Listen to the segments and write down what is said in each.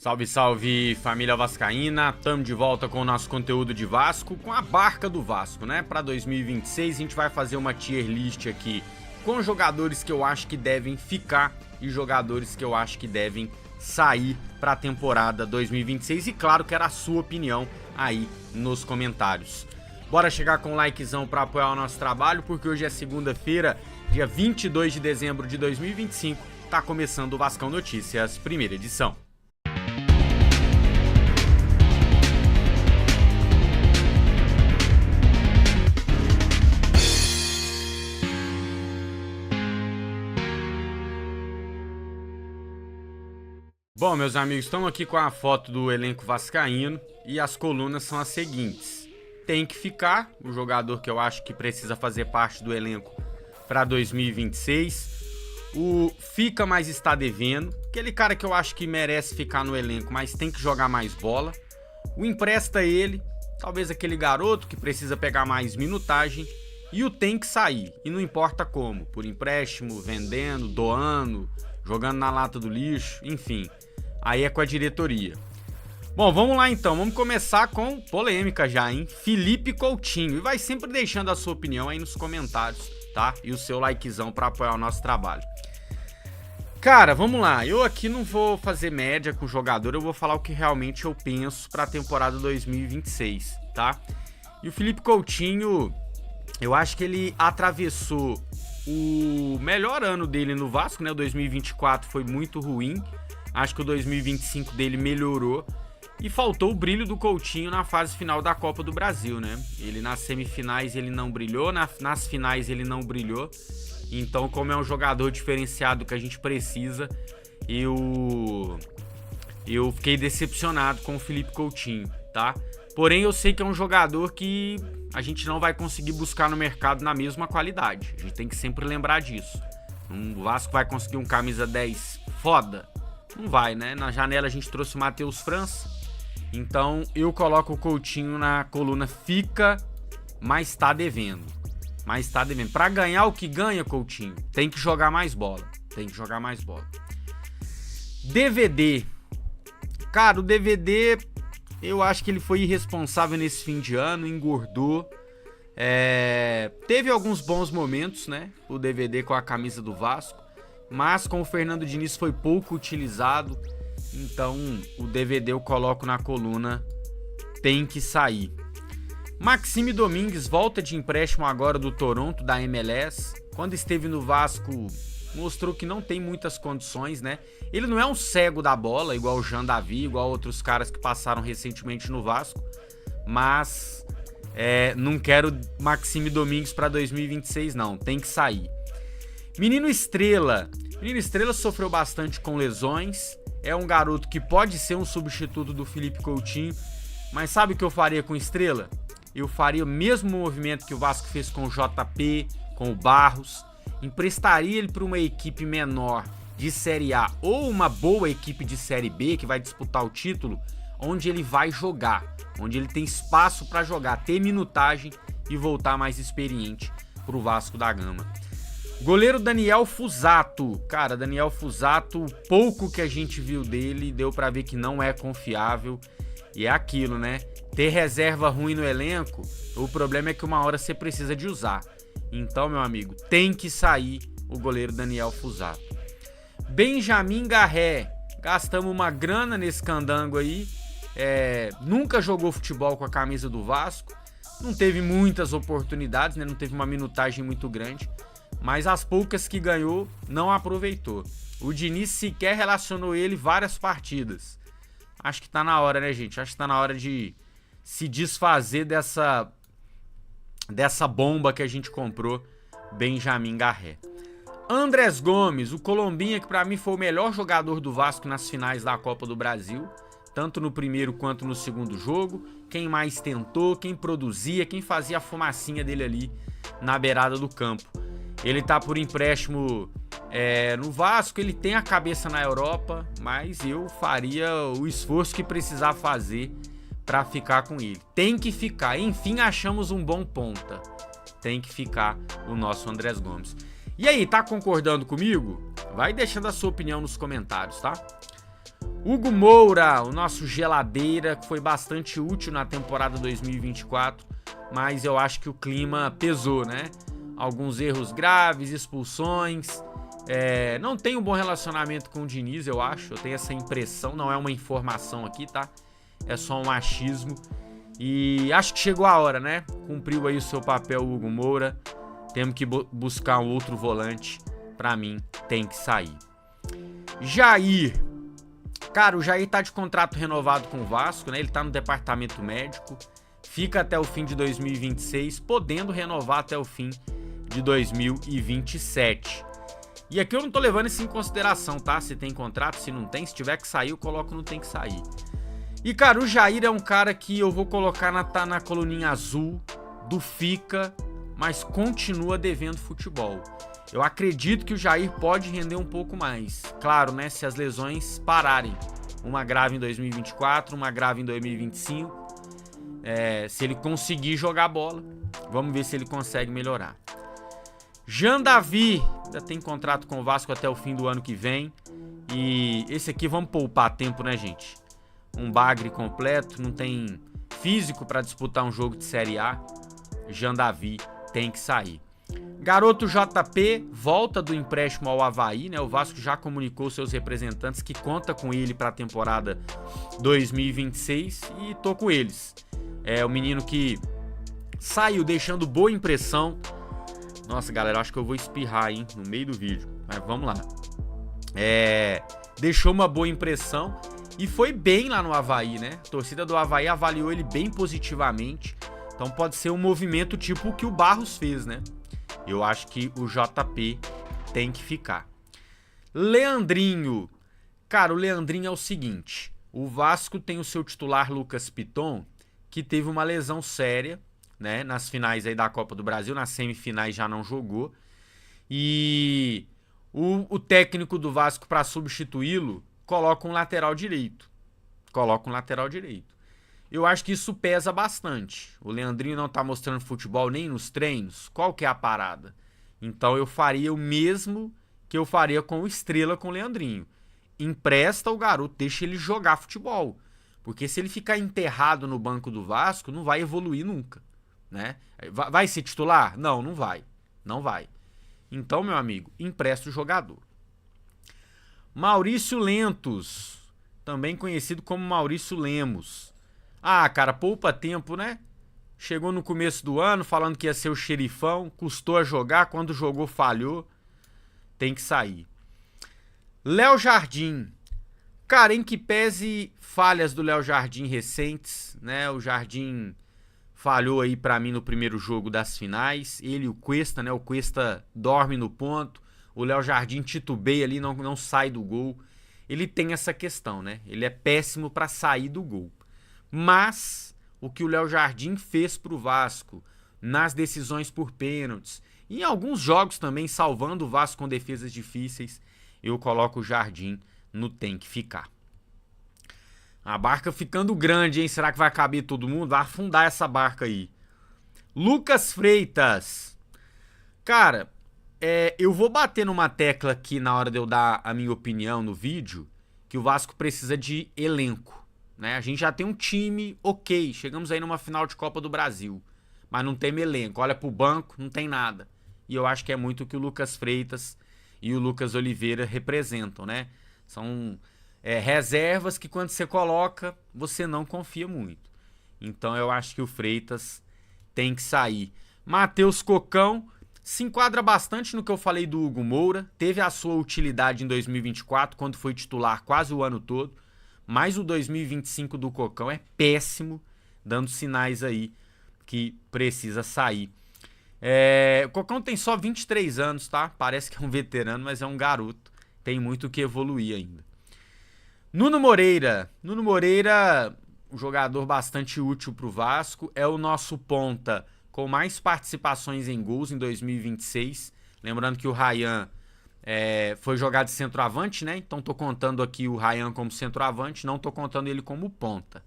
Salve, salve, família vascaína. Tamo de volta com o nosso conteúdo de Vasco, com a barca do Vasco, né? Para 2026 a gente vai fazer uma tier list aqui com jogadores que eu acho que devem ficar e jogadores que eu acho que devem sair para a temporada 2026. E claro, quero a sua opinião aí nos comentários. Bora chegar com um likezão para apoiar o nosso trabalho, porque hoje é segunda-feira, dia 22 de dezembro de 2025. Tá começando o Vascão Notícias, primeira edição. Bom, meus amigos, estamos aqui com a foto do elenco vascaíno e as colunas são as seguintes. Tem que ficar, o jogador que eu acho que precisa fazer parte do elenco para 2026. O fica, mas está devendo. Aquele cara que eu acho que merece ficar no elenco, mas tem que jogar mais bola. O empresta ele, talvez aquele garoto que precisa pegar mais minutagem. E o tem que sair, e não importa como, por empréstimo, vendendo, doando, jogando na lata do lixo, enfim. Aí é com a diretoria. Bom, vamos lá então. Vamos começar com polêmica já, hein? Felipe Coutinho. E vai sempre deixando a sua opinião aí nos comentários, tá? E o seu likezão para apoiar o nosso trabalho. Cara, vamos lá. Eu aqui não vou fazer média com o jogador. Eu vou falar o que realmente eu penso para a temporada 2026, tá? E o Felipe Coutinho, eu acho que ele atravessou o melhor ano dele no Vasco, né? O 2024 foi muito ruim. Acho que o 2025 dele melhorou e faltou o brilho do Coutinho na fase final da Copa do Brasil, né? Ele nas semifinais ele não brilhou, nas finais ele não brilhou. Então, como é um jogador diferenciado que a gente precisa, eu fiquei decepcionado com o Felipe Coutinho, tá? Porém, eu sei que é um jogador que a gente não vai conseguir buscar no mercado na mesma qualidade. A gente tem que sempre lembrar disso. O Vasco vai conseguir um camisa 10 foda? Não vai, né? Na janela a gente trouxe o Matheus França. Então eu coloco o Coutinho na coluna fica, mas tá devendo. Mas tá devendo. Pra ganhar o que ganha, Coutinho, tem que jogar mais bola. Tem que jogar mais bola. DVD. Cara, o DVD, eu acho que ele foi irresponsável nesse fim de ano, engordou. Teve alguns bons momentos, né? O DVD com a camisa do Vasco. Mas com o Fernando Diniz foi pouco utilizado, então o DVD eu coloco na coluna tem que sair. Maxime Domingues volta de empréstimo agora do Toronto, da MLS. Quando esteve no Vasco, mostrou que não tem muitas condições, né? Ele não é um cego da bola, igual o Jean Davi, igual outros caras que passaram recentemente no Vasco. Mas não quero Maxime Domingues para 2026 não, tem que sair. Menino Estrela sofreu bastante com lesões, é um garoto que pode ser um substituto do Felipe Coutinho, mas sabe o que eu faria com Estrela? Eu faria o mesmo movimento que o Vasco fez com o JP, com o Barros, emprestaria ele para uma equipe menor de Série A ou uma boa equipe de Série B que vai disputar o título, onde ele vai jogar, onde ele tem espaço para jogar, ter minutagem e voltar mais experiente para o Vasco da Gama. Goleiro Daniel Fusato. Cara, Daniel Fusato, o pouco que a gente viu dele, deu pra ver que não é confiável. E é aquilo, né? Ter reserva ruim no elenco, o problema é que uma hora você precisa de usar. Então, meu amigo, tem que sair o goleiro Daniel Fusato. Benjamin Garré. Gastamos uma grana nesse candango aí. Nunca jogou futebol com a camisa do Vasco. Não teve muitas oportunidades, né? Não teve uma minutagem muito grande. Mas as poucas que ganhou, não aproveitou. O Diniz sequer relacionou ele várias partidas. Acho que tá na hora, né, gente? Acho que tá na hora de se desfazer dessa bomba que a gente comprou, Benjamin Garré. Andrés Gomes, o colombinha que pra mim foi o melhor jogador do Vasco nas finais da Copa do Brasil. Tanto no primeiro quanto no segundo jogo. Quem mais tentou, quem produzia, quem fazia a fumacinha dele ali na beirada do campo. Ele tá por empréstimo no Vasco, ele tem a cabeça na Europa, mas eu faria o esforço que precisar fazer para ficar com ele. Tem que ficar, enfim, achamos um bom ponta. Tem que ficar o nosso Andrés Gomes. E aí, tá concordando comigo? Vai deixando a sua opinião nos comentários, tá? Hugo Moura, o nosso geladeira, que foi bastante útil na temporada 2024, mas eu acho que o clima pesou, né? Alguns erros graves, expulsões. Não tem um bom relacionamento com o Diniz, eu acho. Eu tenho essa impressão, não é uma informação aqui, tá? É só um achismo. E acho que chegou a hora, né? Cumpriu aí o seu papel, o Hugo Moura. Temos que buscar um outro volante. Pra mim, tem que sair. Jair. Cara, o Jair tá de contrato renovado com o Vasco, né? Ele tá no departamento médico. Fica até o fim de 2026, podendo renovar até o fim de 2027. E aqui eu não tô levando isso em consideração, tá? Se tem contrato, se não tem. Se tiver que sair, eu coloco no tem que sair. E, cara, o Jair é um cara que eu vou colocar na coluninha azul do Fica, mas continua devendo futebol. Eu acredito que o Jair pode render um pouco mais. Claro, né? Se as lesões pararem. Uma grave em 2024, uma grave em 2025. Se ele conseguir jogar bola, vamos ver se ele consegue melhorar. Jean Davi, ainda tem contrato com o Vasco até o fim do ano que vem. E esse aqui vamos poupar tempo, né, gente? Um bagre completo, não tem físico para disputar um jogo de Série A. Jean Davi tem que sair. Garoto JP volta do empréstimo ao Avaí, né? O Vasco já comunicou seus representantes que conta com ele para a temporada 2026 e tô com eles. É o menino que saiu deixando boa impressão. Nossa, galera, acho que eu vou espirrar, hein, no meio do vídeo. Mas vamos lá. Deixou uma boa impressão e foi bem lá no Avaí, né? A torcida do Avaí avaliou ele bem positivamente. Então pode ser um movimento tipo o que o Barros fez, né? Eu acho que o JP tem que ficar. Leandrinho. Cara, o Leandrinho é o seguinte. O Vasco tem o seu titular Lucas Piton, que teve uma lesão séria, né? Nas finais aí da Copa do Brasil, nas semifinais já não jogou. E o técnico do Vasco, para substituí-lo, coloca um lateral direito. Eu acho que isso pesa bastante. O Leandrinho não tá mostrando futebol nem nos treinos. Qual que é a parada? Então eu faria o mesmo que eu faria com o Estrela, com o Leandrinho. Empresta o garoto, deixa ele jogar futebol. Porque se ele ficar enterrado no banco do Vasco, não vai evoluir nunca, né? Vai ser titular? Não, não vai. Não vai. Então, meu amigo, empresta o jogador. Maurício Lentos, também conhecido como Maurício Lemos. Ah, cara, poupa tempo, né? Chegou no começo do ano falando que ia ser o xerifão, custou a jogar, quando jogou falhou. Tem que sair. Léo Jardim. Cara, em que pese falhas do Léo Jardim recentes, né? O Jardim falhou aí pra mim no primeiro jogo das finais. Ele e o Cuesta, né? O Cuesta dorme no ponto. O Léo Jardim titubeia ali, não sai do gol. Ele tem essa questão, né? Ele é péssimo pra sair do gol. Mas o que o Léo Jardim fez pro Vasco nas decisões por pênaltis, e em alguns jogos também salvando o Vasco com defesas difíceis, eu coloco o Jardim no tem que ficar. A barca ficando grande, hein? Será que vai caber todo mundo? Vai afundar essa barca aí. Lucas Freitas. Cara, eu vou bater numa tecla aqui na hora de eu dar a minha opinião no vídeo, que o Vasco precisa de elenco. Né? A gente já tem um time ok, chegamos aí numa final de Copa do Brasil, mas não tem elenco, olha pro banco, não tem nada. E eu acho que é muito o que o Lucas Freitas e o Lucas Oliveira representam, né? São reservas que quando você coloca, você não confia muito. Então eu acho que o Freitas tem que sair. Matheus Cocão se enquadra bastante no que eu falei do Hugo Moura, teve a sua utilidade em 2024, quando foi titular quase o ano todo. Mas o 2025 do Cocão é péssimo, dando sinais aí que precisa sair. O Cocão tem só 23 anos, tá? Parece que é um veterano, mas é um garoto. Tem muito que evoluir ainda. Nuno Moreira. Nuno Moreira, um jogador bastante útil pro Vasco. É o nosso ponta com mais participações em gols em 2026. Lembrando que o Ryan... foi jogado de centroavante, né? Então tô contando aqui o Ryan como centroavante, não tô contando ele como ponta.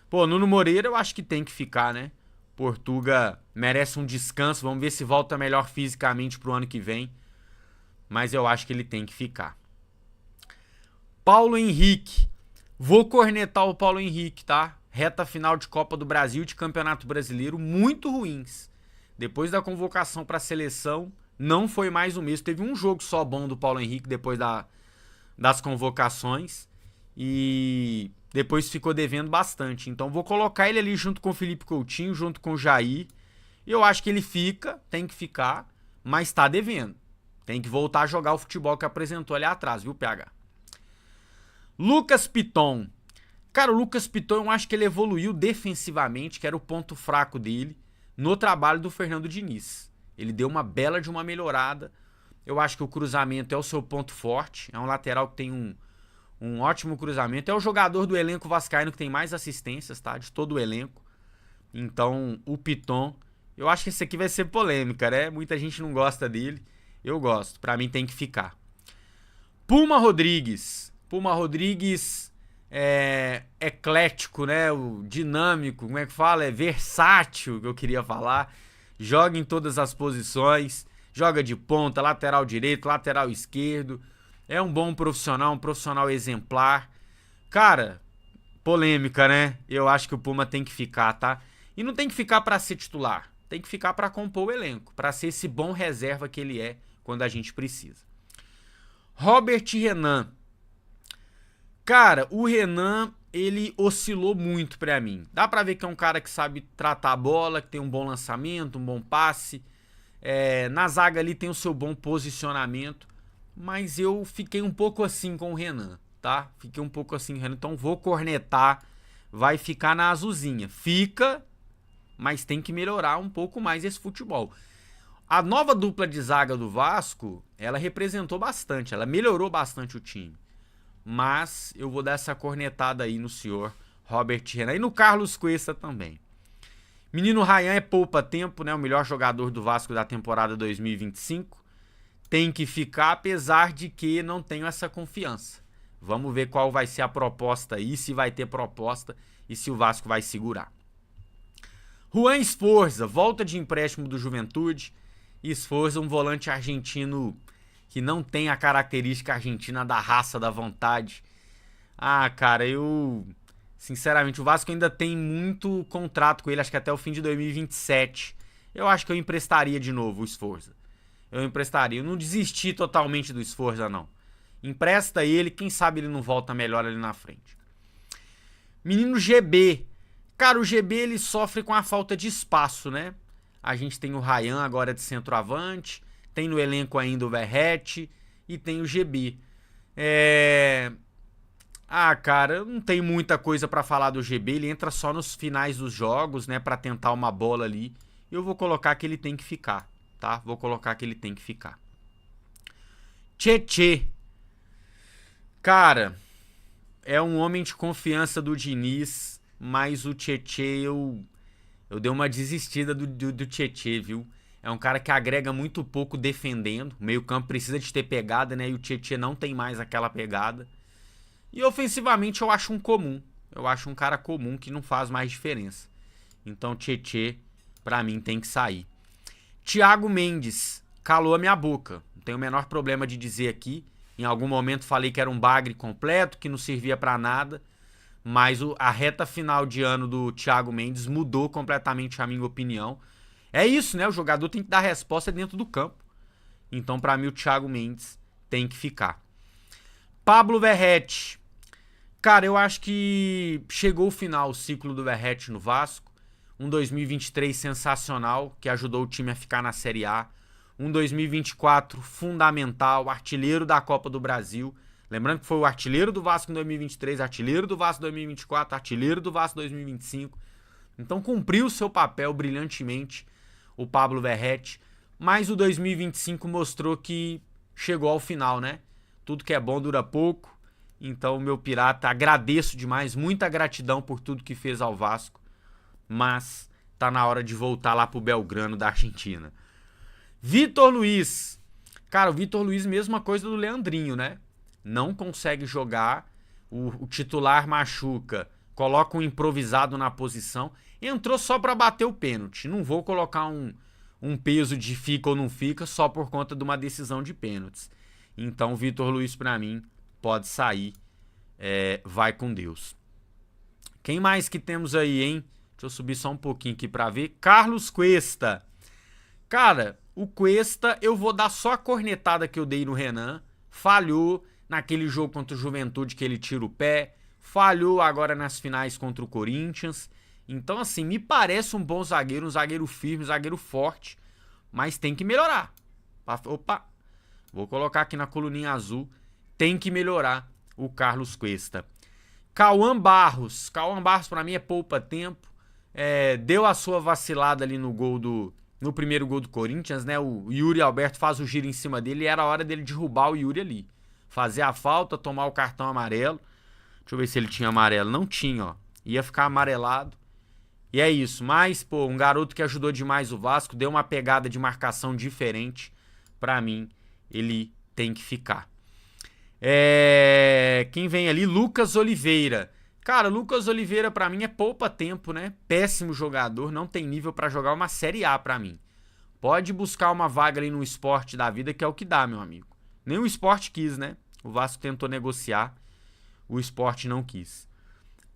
Pô, Nuno Moreira eu acho que tem que ficar, né? Portuga merece um descanso, vamos ver se volta melhor fisicamente pro ano que vem. Mas eu acho que ele tem que ficar. Paulo Henrique. Vou cornetar o Paulo Henrique, tá? Reta final de Copa do Brasil e de Campeonato Brasileiro muito ruins. Depois da convocação para a seleção, não foi mais o mesmo. Teve um jogo só bom do Paulo Henrique depois das convocações e depois ficou devendo bastante. Então vou colocar ele ali junto com o Felipe Coutinho, junto com o Jair. Eu acho que ele fica, tem que ficar, mas tá devendo. Tem que voltar a jogar o futebol que apresentou ali atrás, viu, PH? Lucas Piton. Cara, o Lucas Piton, eu acho que ele evoluiu defensivamente, que era o ponto fraco dele, no trabalho do Fernando Diniz. Ele deu uma bela de uma melhorada. Eu acho que o cruzamento é o seu ponto forte. É um lateral que tem um ótimo cruzamento. É o jogador do elenco vascaíno que tem mais assistências, tá? De todo o elenco. Então, o Piton, eu acho que esse aqui vai ser polêmica, né? Muita gente não gosta dele. Eu gosto. Pra mim tem que ficar. Puma Rodrigues. Puma Rodrigues é eclético, né? O dinâmico, como é que fala? É versátil, que eu queria falar. Joga em todas as posições. Joga de ponta, lateral direito, lateral esquerdo. É um bom profissional, um profissional exemplar. Cara, polêmica, né? Eu acho que o Puma tem que ficar, tá? E não tem que ficar pra ser titular. Tem que ficar pra compor o elenco. Pra ser esse bom reserva que ele é quando a gente precisa. Robert Renan. Cara, o Renan, ele oscilou muito pra mim. Dá pra ver que é um cara que sabe tratar a bola, que tem um bom lançamento, um bom passe. Na zaga ali tem o seu bom posicionamento. Mas eu fiquei um pouco assim com o Renan, tá? Fiquei um pouco assim com o Renan. Então vou cornetar. Vai ficar na azulzinha. Fica, mas tem que melhorar um pouco mais esse futebol. A nova dupla de zaga do Vasco, ela representou bastante. Ela melhorou bastante o time. Mas eu vou dar essa cornetada aí no senhor Robert Renan e no Carlos Cuesta também. Menino Ryan é poupa-tempo, né? O melhor jogador do Vasco da temporada 2025. Tem que ficar, apesar de que não tenho essa confiança. Vamos ver qual vai ser a proposta aí, se vai ter proposta e se o Vasco vai segurar. Juan Esforza, volta de empréstimo do Juventude. Esforza, um volante argentino que não tem a característica argentina da raça, da vontade. Ah, cara, sinceramente, o Vasco ainda tem muito contrato com ele, acho que até o fim de 2027. Eu acho que eu emprestaria de novo o Esforza. Eu emprestaria. Eu não desisti totalmente do Esforza, não. Empresta ele, quem sabe ele não volta melhor ali na frente. Menino GB. Cara, o GB ele sofre com a falta de espaço, né? A gente tem o Ryan agora de centroavante, tem no elenco ainda o Verratti e tem o GB. Cara, não tem muita coisa pra falar do GB, ele entra só nos finais dos jogos, né, pra tentar uma bola ali. Eu vou colocar que ele tem que ficar, tá? Vou colocar que ele tem que ficar. Tchê. Cara, é um homem de confiança do Diniz, mas o Tchê eu dei uma desistida do Tchê, viu? É um cara que agrega muito pouco defendendo. O meio-campo precisa de ter pegada, né? E o Tchê não tem mais aquela pegada. E ofensivamente eu acho um comum. Eu acho um cara comum que não faz mais diferença. Então Tchê, pra mim, tem que sair. Thiago Mendes, calou a minha boca. Não tenho o menor problema de dizer aqui. Em algum momento falei que era um bagre completo, que não servia pra nada. Mas a reta final de ano do Thiago Mendes mudou completamente a minha opinião. É isso, né? O jogador tem que dar resposta dentro do campo. Então, pra mim, o Thiago Mendes tem que ficar. Pablo Verratti. Cara, eu acho que chegou o final o ciclo do Verratti no Vasco. Um 2023 sensacional, que ajudou o time a ficar na Série A. Um 2024 fundamental, artilheiro da Copa do Brasil. Lembrando que foi o artilheiro do Vasco em 2023, artilheiro do Vasco em 2024, artilheiro do Vasco em 2025. Então cumpriu o seu papel brilhantemente o Pablo Verratti. Mas o 2025 mostrou que chegou ao final, né? Tudo que é bom dura pouco. Então, meu pirata, agradeço demais, muita gratidão por tudo que fez ao Vasco. Mas tá na hora de voltar lá pro Belgrano da Argentina. Vitor Luiz. Cara, o Vitor Luiz, mesma coisa do Leandrinho, né? Não consegue jogar, o titular machuca, coloca um improvisado na posição, entrou só para bater o pênalti. Não vou colocar um peso de fica ou não fica só por conta de uma decisão de pênaltis. Então, o Vitor Luiz, para mim, pode sair. vai com Deus. Quem mais que temos aí, hein? Deixa eu subir só um pouquinho aqui pra ver. Carlos Cuesta. Cara, o Cuesta, eu vou dar só a cornetada que eu dei no Renan. Falhou naquele jogo contra o Juventude que ele tira o pé. Falhou agora nas finais contra o Corinthians. Então, assim, me parece um bom zagueiro, um zagueiro firme, um zagueiro forte. Mas tem que melhorar. Opa, vou colocar aqui na coluninha azul. Tem que melhorar o Carlos Cuesta. Cauã Barros. Cauã Barros pra mim é poupa-tempo. Deu a sua vacilada ali no primeiro gol do Corinthians, né? O Yuri Alberto faz o giro em cima dele e era a hora dele derrubar o Yuri ali. Fazer a falta, tomar o cartão amarelo. Deixa eu ver se ele tinha amarelo. Não tinha, ó. Ia ficar amarelado. E é isso. Mas, pô, um garoto que ajudou demais o Vasco, deu uma pegada de marcação diferente. Pra mim, ele tem que ficar. Quem vem ali? Lucas Oliveira. Cara, Lucas Oliveira pra mim é poupa-tempo, né? Péssimo jogador, não tem nível pra jogar uma Série A pra mim. Pode buscar uma vaga ali no Sport da vida, que é o que dá, meu amigo. Nem o Sport quis, né? O Vasco tentou negociar, o Sport não quis.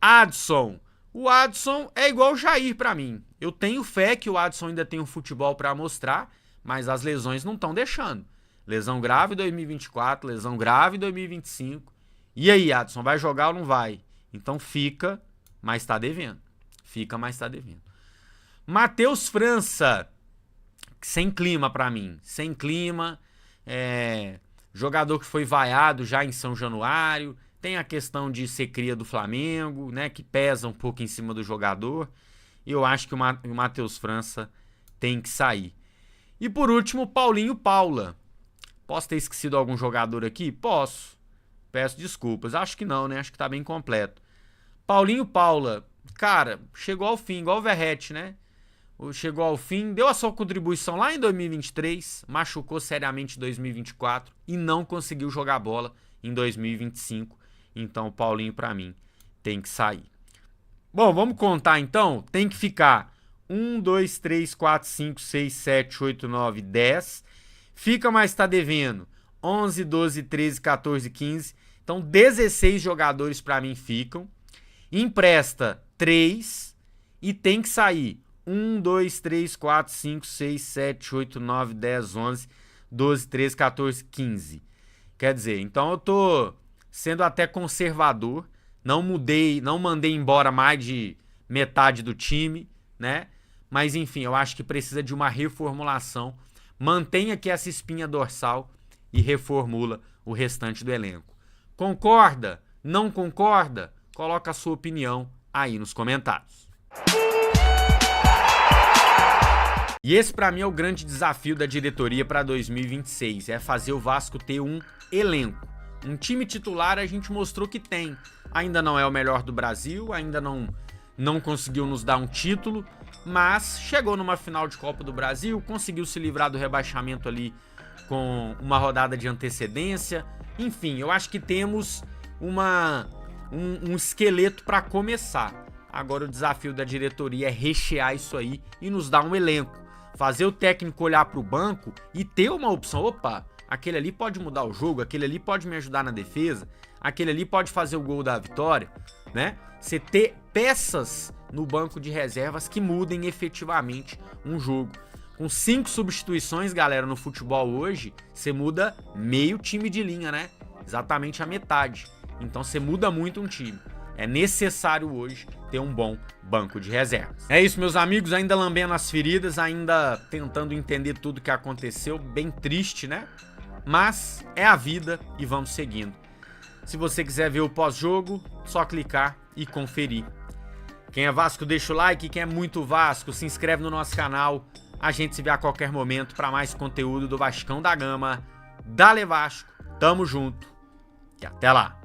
Adson. O Adson é igual o Jair pra mim. Eu tenho fé que o Adson ainda tem um futebol pra mostrar, mas as lesões não estão deixando. Lesão grave em 2024, lesão grave em 2025. E aí, Adson, vai jogar ou não vai? Então fica, mas tá devendo. Fica, mas tá devendo. Matheus França. Sem clima pra mim. Sem clima. Jogador que foi vaiado já em São Januário. Tem a questão de ser cria do Flamengo, né? Que pesa um pouco em cima do jogador. E eu acho que o Matheus França tem que sair. E por último, Paulinho Paula. Posso ter esquecido algum jogador aqui? Posso. Peço desculpas. Acho que não, né? Acho que tá bem completo. Paulinho Paula, cara, chegou ao fim, igual o Verratti, né? Chegou ao fim, deu a sua contribuição lá em 2023, machucou seriamente em 2024 e não conseguiu jogar bola em 2025. Então o Paulinho, pra mim, tem que sair. Bom, vamos contar então. Tem que ficar 1, 2, 3, 4, 5, 6, 7, 8, 9, 10. Fica, mas tá devendo 11, 12, 13, 14, 15. Então 16 jogadores pra mim ficam. Empresta 3 e tem que sair 1, 2, 3, 4, 5, 6, 7, 8, 9, 10, 11, 12, 13, 14, 15. Quer dizer, então eu tô sendo até conservador, não mandei embora mais de metade do time, né? Mas enfim, eu acho que precisa de uma reformulação. Mantenha aqui essa espinha dorsal e reformula o restante do elenco. Concorda? Não concorda? Coloca a sua opinião aí nos comentários. E esse pra mim é o grande desafio da diretoria para 2026, é fazer o Vasco ter um elenco. Um time titular a gente mostrou que tem. Ainda não é o melhor do Brasil, ainda não conseguiu nos dar um título, mas chegou numa final de Copa do Brasil, conseguiu se livrar do rebaixamento ali com uma rodada de antecedência. Enfim, eu acho que temos um esqueleto para começar. Agora o desafio da diretoria é rechear isso aí e nos dar um elenco. Fazer o técnico olhar para o banco e ter uma opção. Opa, aquele ali pode mudar o jogo, aquele ali pode me ajudar na defesa, aquele ali pode fazer o gol da vitória, né? Você ter peças no banco de reservas que mudem efetivamente um jogo. Com 5 substituições, galera, no futebol hoje, você muda meio time de linha, né? Exatamente a metade. Então você muda muito um time. É necessário hoje ter um bom banco de reservas. É isso, meus amigos, ainda lambendo as feridas, ainda tentando entender tudo que aconteceu. Bem triste, né? Mas é a vida e vamos seguindo. Se você quiser ver o pós-jogo, só clicar e conferir. Quem é Vasco, deixa o like. Quem é muito Vasco, se inscreve no nosso canal. A gente se vê a qualquer momento para mais conteúdo do Vascão da Gama. Dale Vasco, tamo junto e até lá.